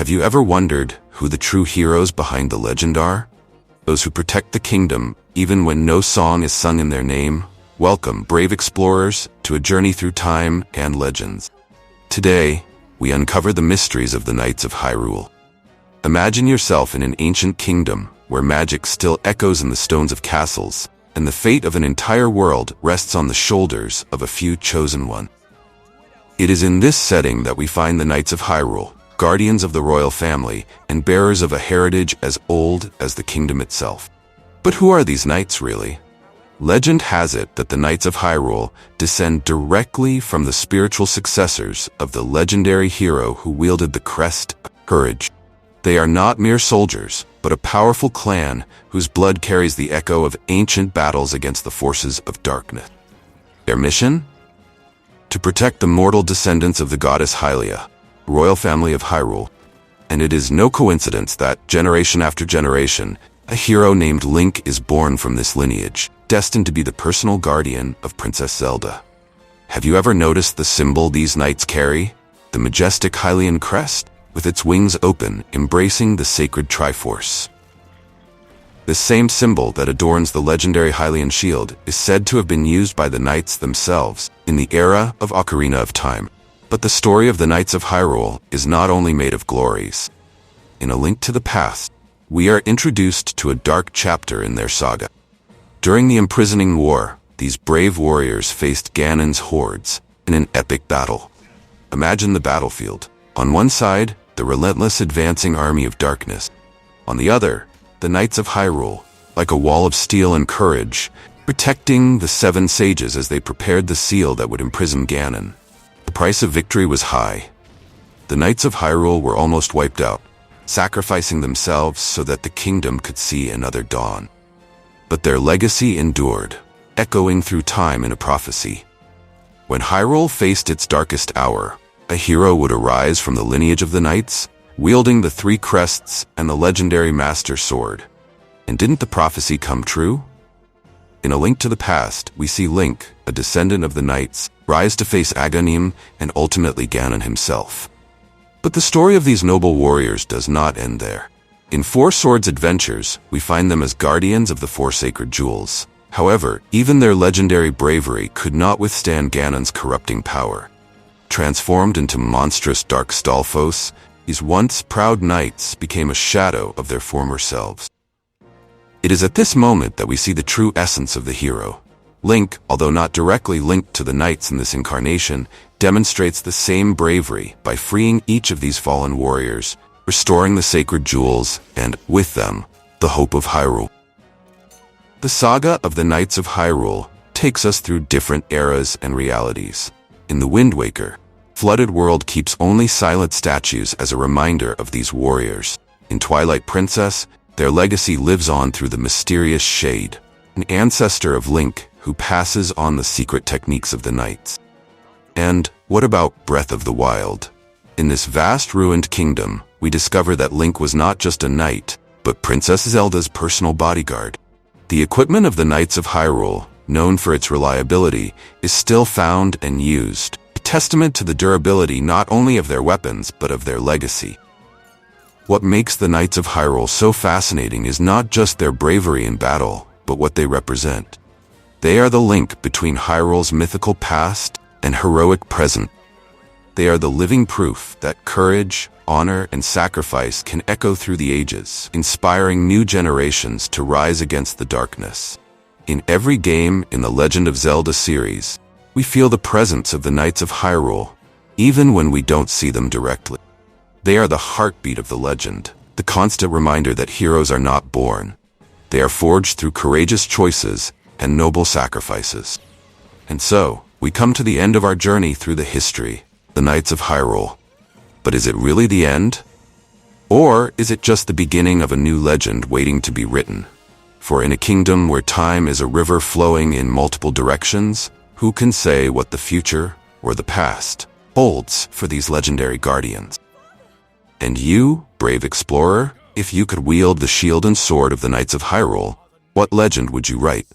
Have you ever wondered who the true heroes behind the legend are? Those who protect the kingdom, even when no song is sung in their name? Welcome, brave explorers, to a journey through time and legends. Today, we uncover the mysteries of the Knights of Hyrule. Imagine yourself in an ancient kingdom where magic still echoes in the stones of castles, and the fate of an entire world rests on the shoulders of a few chosen ones. It is in this setting that we find the Knights of Hyrule, guardians of the royal family and bearers of a heritage as old as the kingdom itself. But who are these knights really? Legend has it that the Knights of Hyrule descend directly from the spiritual successors of the legendary hero who wielded the crest of courage. They are not mere soldiers, but a powerful clan whose blood carries the echo of ancient battles against the forces of darkness. Their mission? To protect the mortal descendants of the goddess Hylia, royal family of Hyrule. And it is no coincidence that, generation after generation, a hero named Link is born from this lineage, destined to be the personal guardian of Princess Zelda. Have you ever noticed the symbol these knights carry? The majestic Hylian crest, with its wings open, embracing the sacred Triforce. This same symbol that adorns the legendary Hylian shield is said to have been used by the knights themselves in the era of Ocarina of Time. But the story of the Knights of Hyrule is not only made of glories. In A Link to the Past, we are introduced to a dark chapter in their saga. During the imprisoning war, these brave warriors faced Ganon's hordes in an epic battle. Imagine the battlefield. On one side, the relentless advancing army of darkness. On the other, the Knights of Hyrule, like a wall of steel and courage, protecting the seven sages as they prepared the seal that would imprison Ganon. The price of victory was high. The Knights of Hyrule were almost wiped out, sacrificing themselves so that the kingdom could see another dawn. But their legacy endured, echoing through time in a prophecy. When Hyrule faced its darkest hour, a hero would arise from the lineage of the knights, wielding the three crests and the legendary Master Sword. And didn't the prophecy come true? In A Link to the Past, we see Link, a descendant of the knights, rise to face Aghanim and ultimately Ganon himself. But the story of these noble warriors does not end there. In Four Swords Adventures, we find them as guardians of the Four Sacred Jewels. However, even their legendary bravery could not withstand Ganon's corrupting power. Transformed into monstrous dark Stalfos, these once proud knights became a shadow of their former selves. It is at this moment that we see the true essence of the hero. Link, although not directly linked to the knights in this incarnation, demonstrates the same bravery by freeing each of these fallen warriors, restoring the sacred jewels, and, with them, the hope of Hyrule. The saga of the Knights of Hyrule takes us through different eras and realities. In The Wind Waker, flooded world keeps only silent statues as a reminder of these warriors. In Twilight Princess, their legacy lives on through the mysterious Shade, an ancestor of Link who passes on the secret techniques of the knights. And what about Breath of the Wild? In this vast ruined kingdom, we discover that Link was not just a knight, but Princess Zelda's personal bodyguard. The equipment of the Knights of Hyrule, known for its reliability, is still found and used, a testament to the durability not only of their weapons but of their legacy. What makes the Knights of Hyrule so fascinating is not just their bravery in battle, but what they represent. They are the link between Hyrule's mythical past and heroic present. They are the living proof that courage, honor, and sacrifice can echo through the ages, inspiring new generations to rise against the darkness. In every game in the Legend of Zelda series, we feel the presence of the Knights of Hyrule, even when we don't see them directly. They are the heartbeat of the legend, the constant reminder that heroes are not born. They are forged through courageous choices and noble sacrifices. And so, we come to the end of our journey through the history, the Knights of Hyrule. But is it really the end? Or is it just the beginning of a new legend waiting to be written? For in a kingdom where time is a river flowing in multiple directions, who can say what the future or the past holds for these legendary guardians? And you, brave explorer, if you could wield the shield and sword of the Knights of Hyrule, what legend would you write?